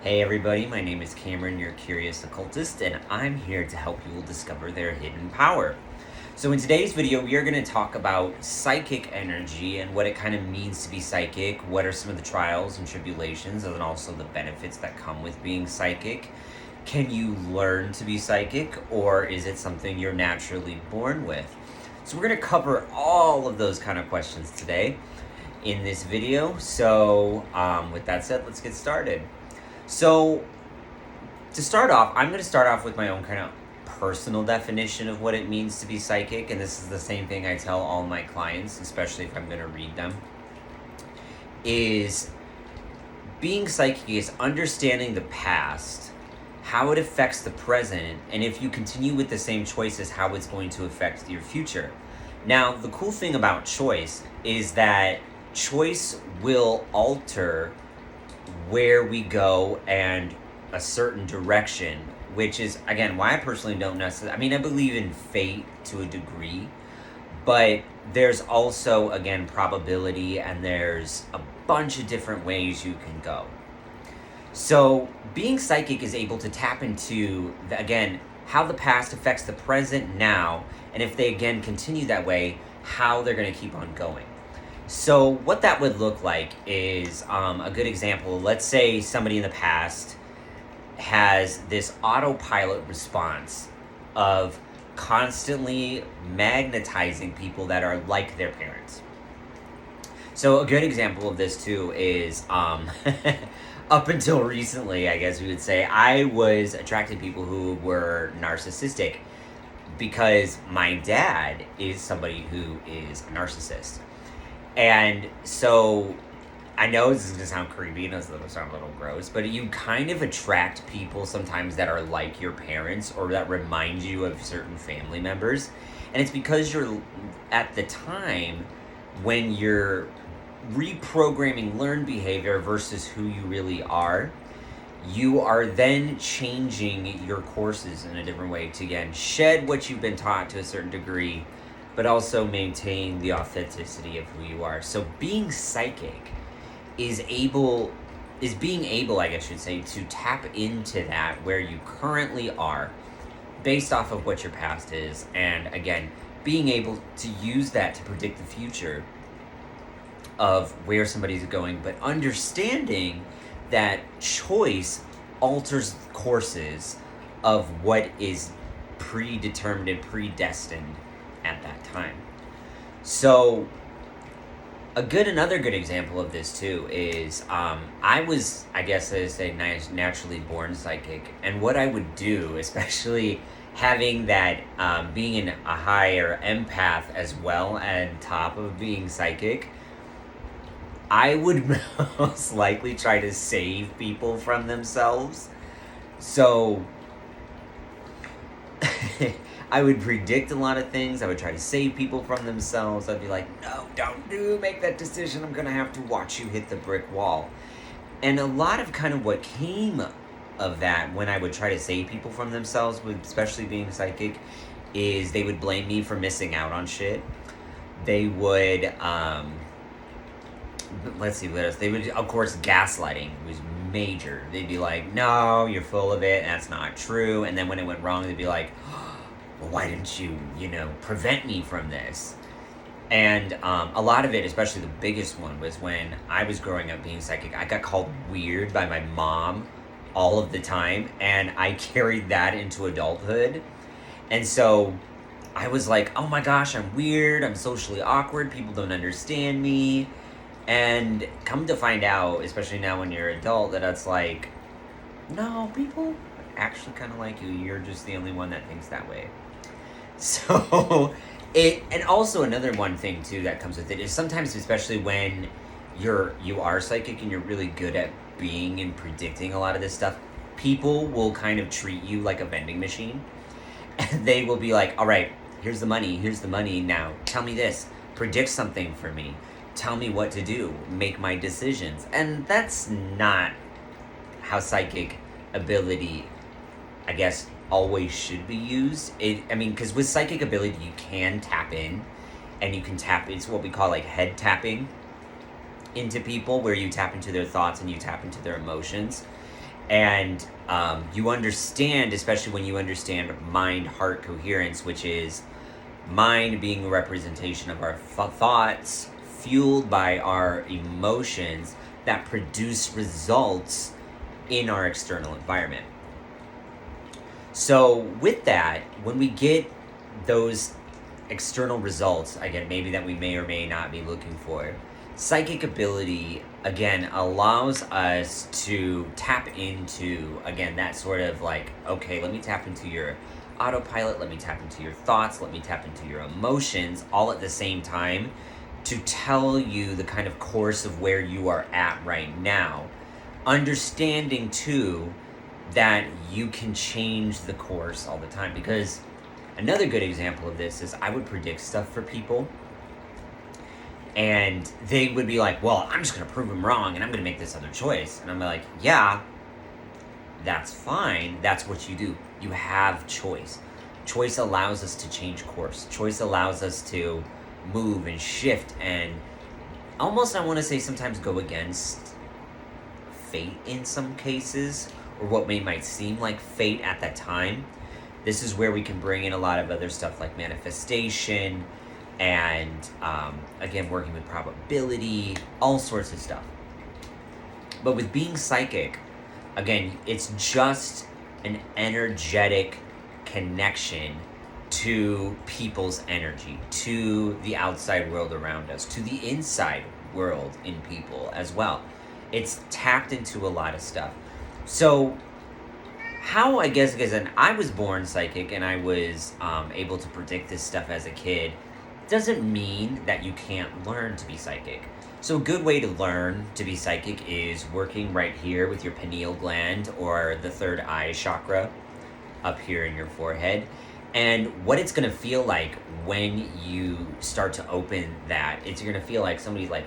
Hey everybody, my name is Cameron, your curious occultist, and I'm here to help people discover their hidden power. So in today's video, we are going to talk about psychic energy and what it kind of means to be psychic, what are some of the trials and tribulations, and also the benefits that come with being psychic. Can you learn to be psychic, or is it something you're naturally born with? So we're going to cover all of those kind of questions today in this video. So with that said, let's get started. So to start off, I'm going to start off with my own kind of personal definition of what it means to be psychic, and this is the same thing I tell all my clients, especially if I'm going to read them, is being psychic is understanding the past, how it affects the present, and if you continue with the same choices, how it's going to affect your future. Now, the cool thing about choice is that choice will alter where we go and a certain direction, which is, again, why I personally don't necessarily, I believe in fate to a degree, but there's also, again, probability, and there's a bunch of different ways you can go. So being psychic is able to tap into, again, how the past affects the present now, and if they, again, continue that way, how they're going to keep on going. So what that would look like is a good example. Let's say somebody in the past has this autopilot response of constantly magnetizing people that are like their parents. So a good example of this too is up until recently, I guess we would say, I was attracting people who were narcissistic because my dad is somebody who is a narcissist. And so, I know this is going to sound creepy and it's going to sound a little gross, but you kind of attract people sometimes that are like your parents or that remind you of certain family members. And it's because you're, at the time, when you're reprogramming learned behavior versus who you really are, you are then changing your courses in a different way to, again, shed what you've been taught to a certain degree, but also maintain the authenticity of who you are. So being psychic is being able, I guess I should say, to tap into that where you currently are based off of what your past is. And again, being able to use that to predict the future of where somebody's going, but understanding that choice alters courses of what is predetermined and predestined at that time. So another good example of this too is I was, I guess as a naturally born psychic, and what I would do, especially having that being a higher empath as well on top of being psychic, I would most likely try to save people from themselves. So I would predict a lot of things. I would try to save people from themselves. I'd be like, no, don't make that decision. I'm going to have to watch you hit the brick wall. And a lot of kind of what came of that when I would try to save people from themselves, especially being psychic, is they would blame me for missing out on shit. They would, let's see what else. They would, of course, gaslighting was major. They'd be like, no, you're full of it. That's not true. And then when it went wrong, they'd be like, well, why didn't you, prevent me from this? And a lot of it, especially the biggest one, was when I was growing up being psychic. I got called weird by my mom all of the time, and I carried that into adulthood. And so I was like, oh my gosh, I'm weird, I'm socially awkward, people don't understand me. And come to find out, especially now when you're an adult, that it's like, no, people actually kind of like you. You're just the only one that thinks that way. So and also another one thing too that comes with it is sometimes, especially when you are psychic and you're really good at being and predicting a lot of this stuff, people will kind of treat you like a vending machine. And they will be like, all right, here's the money now. Tell me this, predict something for me. Tell me what to do, make my decisions. And that's not how psychic ability, I guess, always should be used. Because with psychic ability, you can tap in, and you can tap, it's what we call like head tapping into people, where you tap into their thoughts and you tap into their emotions. And you understand, especially when you understand mind-heart coherence, which is mind being a representation of our thoughts fueled by our emotions that produce results in our external environment. So with that, when we get those external results, again, maybe that we may or may not be looking for, psychic ability, again, allows us to tap into, again, that sort of like, okay, let me tap into your autopilot, let me tap into your thoughts, let me tap into your emotions, all at the same time, to tell you the kind of course of where you are at right now. Understanding, too, that you can change the course all the time. Because another good example of this is I would predict stuff for people, and they would be like, well, I'm just going to prove them wrong, and I'm going to make this other choice. And I'm like, yeah, that's fine. That's what you do. You have choice. Choice allows us to change course. Choice allows us to move and shift and almost, I want to say, sometimes go against fate in some cases, or what might seem like fate at that time. This is where we can bring in a lot of other stuff like manifestation and, again, working with probability, all sorts of stuff. But with being psychic, again, it's just an energetic connection to people's energy, to the outside world around us, to the inside world in people as well. It's tapped into a lot of stuff. So how, I guess, because I was born psychic and I was able to predict this stuff as a kid, doesn't mean that you can't learn to be psychic. So a good way to learn to be psychic is working right here with your pineal gland or the third eye chakra up here in your forehead. And what it's going to feel like when you start to open that, it's going to feel like somebody's like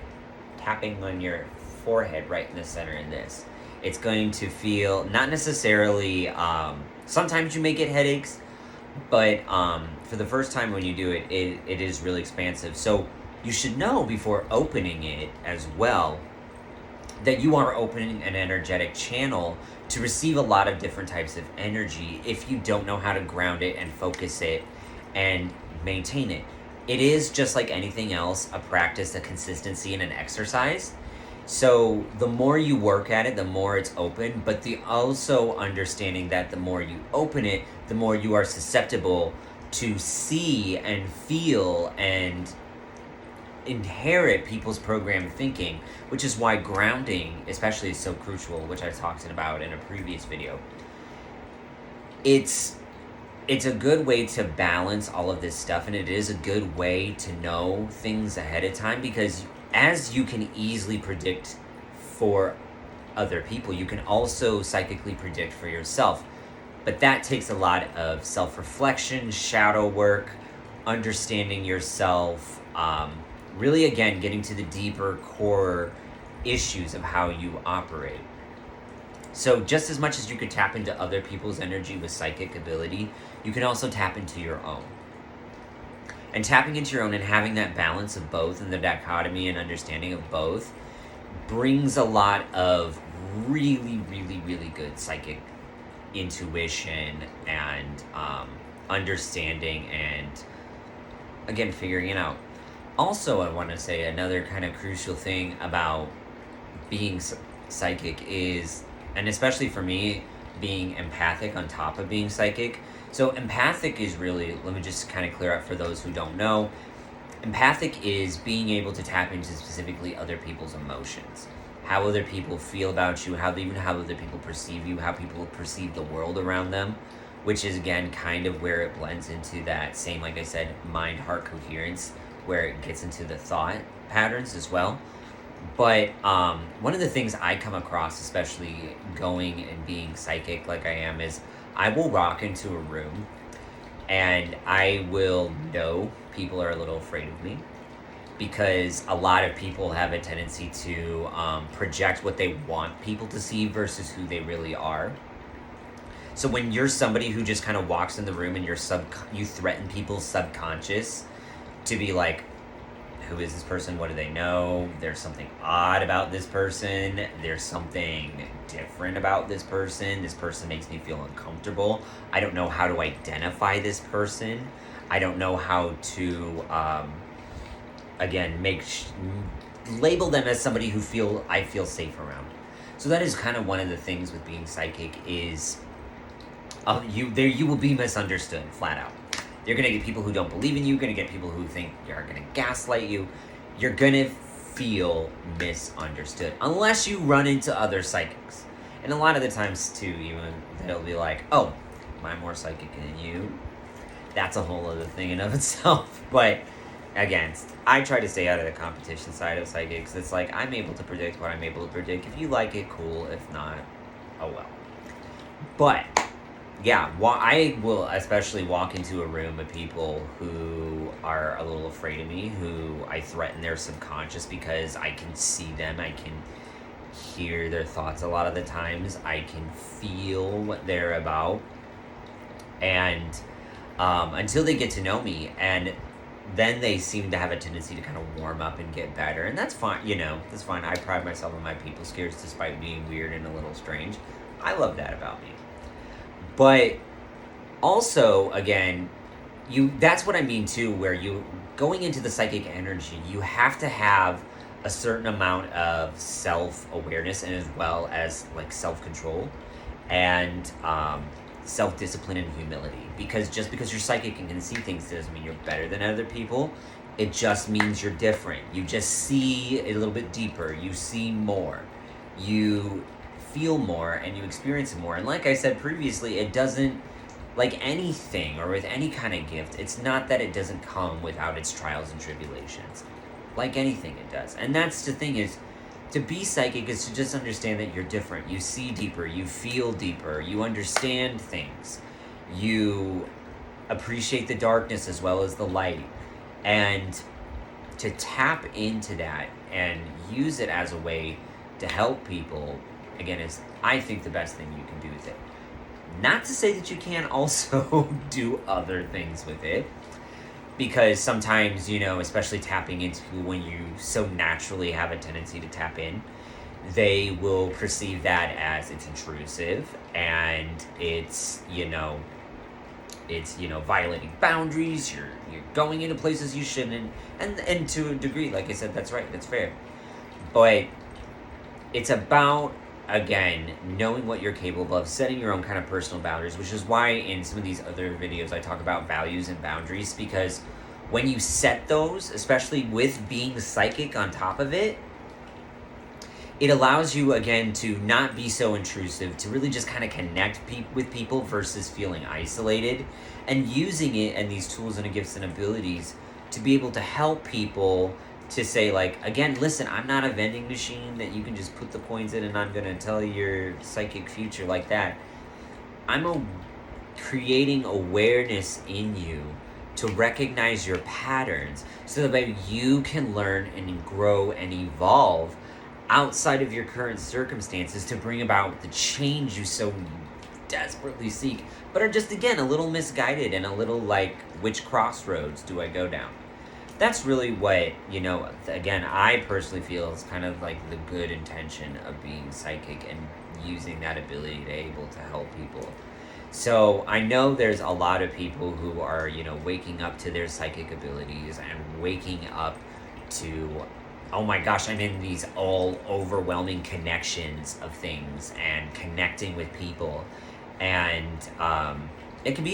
tapping on your forehead right in the center in this. It's going to feel not necessarily, sometimes you may get headaches, but for the first time when you do it, it is really expansive. So you should know before opening it as well that you are opening an energetic channel to receive a lot of different types of energy if you don't know how to ground it and focus it and maintain it. It is just like anything else, a practice, a consistency, and an exercise. So the more you work at it, the more it's open, but the also understanding that the more you open it, the more you are susceptible to see and feel and inherit people's programmed thinking, which is why grounding especially is so crucial, which I talked about in a previous video. It's a good way to balance all of this stuff, and it is a good way to know things ahead of time, because as you can easily predict for other people, you can also psychically predict for yourself. But that takes a lot of self-reflection, shadow work, understanding yourself, really, again, getting to the deeper core issues of how you operate. So just as much as you could tap into other people's energy with psychic ability, you can also tap into your own. And tapping into your own and having that balance of both and the dichotomy and understanding of both brings a lot of really, really, really good psychic intuition and understanding and, again, figuring it out. Also, I want to say another kind of crucial thing about being psychic is, and especially for me, being empathic on top of being psychic. So empathic is really, let me just kind of clear up for those who don't know. Empathic is being able to tap into specifically other people's emotions. How other people feel about you, how other people perceive you, how people perceive the world around them, which is, again, kind of where it blends into that same, like I said, mind-heart coherence, where it gets into the thought patterns as well. But one of the things I come across, especially going and being psychic like I am, is I will walk into a room and I will know people are a little afraid of me, because a lot of people have a tendency to project what they want people to see versus who they really are. So when you're somebody who just kind of walks in the room and you threaten people's subconscious to be like, who is this person? What do they know? There's something odd about this person. There's something different about this person. This person makes me feel uncomfortable. I don't know how to identify this person. I don't know how to, again, label them as somebody who I feel safe around. So that is kind of one of the things with being psychic is you will be misunderstood, flat out. You're going to get people who don't believe in you. You're going to get people who think you're going to gaslight you. You're going to feel misunderstood unless you run into other psychics. And a lot of the times, too, even they'll be like, oh, am I more psychic than you? That's a whole other thing in of itself. But again, I try to stay out of the competition side of psychics. It's like I'm able to predict what I'm able to predict. If you like it, cool. If not, oh well. But yeah, I will especially walk into a room of people who are a little afraid of me, who I threaten their subconscious because I can see them, I can hear their thoughts a lot of the times, I can feel what they're about, and until they get to know me, and then they seem to have a tendency to kind of warm up and get better, and that's fine, that's fine. I pride myself on my people skills despite being weird and a little strange. I love that about me. But also, again, that's what I mean too, where you going into the psychic energy, you have to have a certain amount of self-awareness and as well as like self-control and self-discipline and humility. Because just because you're psychic and can see things doesn't mean you're better than other people. It just means you're different. You just see a little bit deeper. You see more. You feel more and you experience it more. And like I said previously, it doesn't, like anything or with any kind of gift, it's not that it doesn't come without its trials and tribulations. Like anything, it does. And that's the thing, is to be psychic is to just understand that you're different. You see deeper, you feel deeper, you understand things, you appreciate the darkness as well as the light, and to tap into that and use it as a way to help people, again, is, I think, the best thing you can do with it. Not to say that you can't also do other things with it, because sometimes, especially tapping into people when you so naturally have a tendency to tap in, they will perceive that as it's intrusive and it's, violating boundaries, you're going into places you shouldn't, and to a degree, like I said, that's right, that's fair. But it's about, again, knowing what you're capable of, setting your own kind of personal boundaries, which is why in some of these other videos I talk about values and boundaries, because when you set those, especially with being psychic on top of it, it allows you, again, to not be so intrusive, to really just kind of connect with people versus feeling isolated, and using it and these tools and gifts and abilities to be able to help people, to say, like, again, listen, I'm not a vending machine that you can just put the coins in and I'm going to tell you your psychic future like that. I'm creating awareness in you to recognize your patterns so that you can learn and grow and evolve outside of your current circumstances to bring about the change you so desperately seek, but are just, again, a little misguided and a little like, which crossroads do I go down? That's really what, again, I personally feel is kind of like the good intention of being psychic and using that ability to able to help people. So I know there's a lot of people who are, waking up to their psychic abilities and waking up to, oh my gosh, I'm in these all overwhelming connections of things and connecting with people. And it can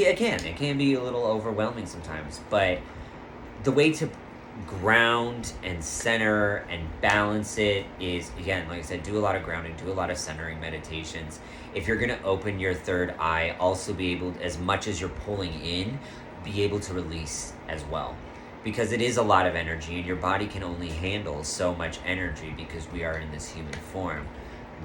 be a little overwhelming sometimes, but the way to ground and center and balance it is, again, like I said, do a lot of grounding, do a lot of centering meditations. If you're going to open your third eye, also be able, as much as you're pulling in, be able to release as well. Because it is a lot of energy and your body can only handle so much energy because we are in this human form.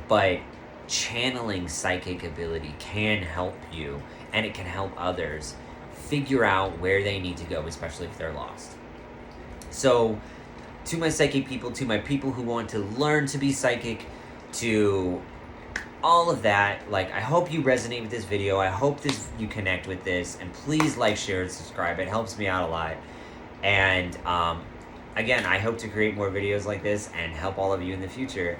But channeling psychic ability can help you, and it can help others figure out where they need to go, especially if they're lost. So, to my psychic people, to my people who want to learn to be psychic, to all of that, like, I hope you resonate with this video. I hope you connect with this, and please like, share, and subscribe. It helps me out a lot. And again, I hope to create more videos like this and help all of you in the future.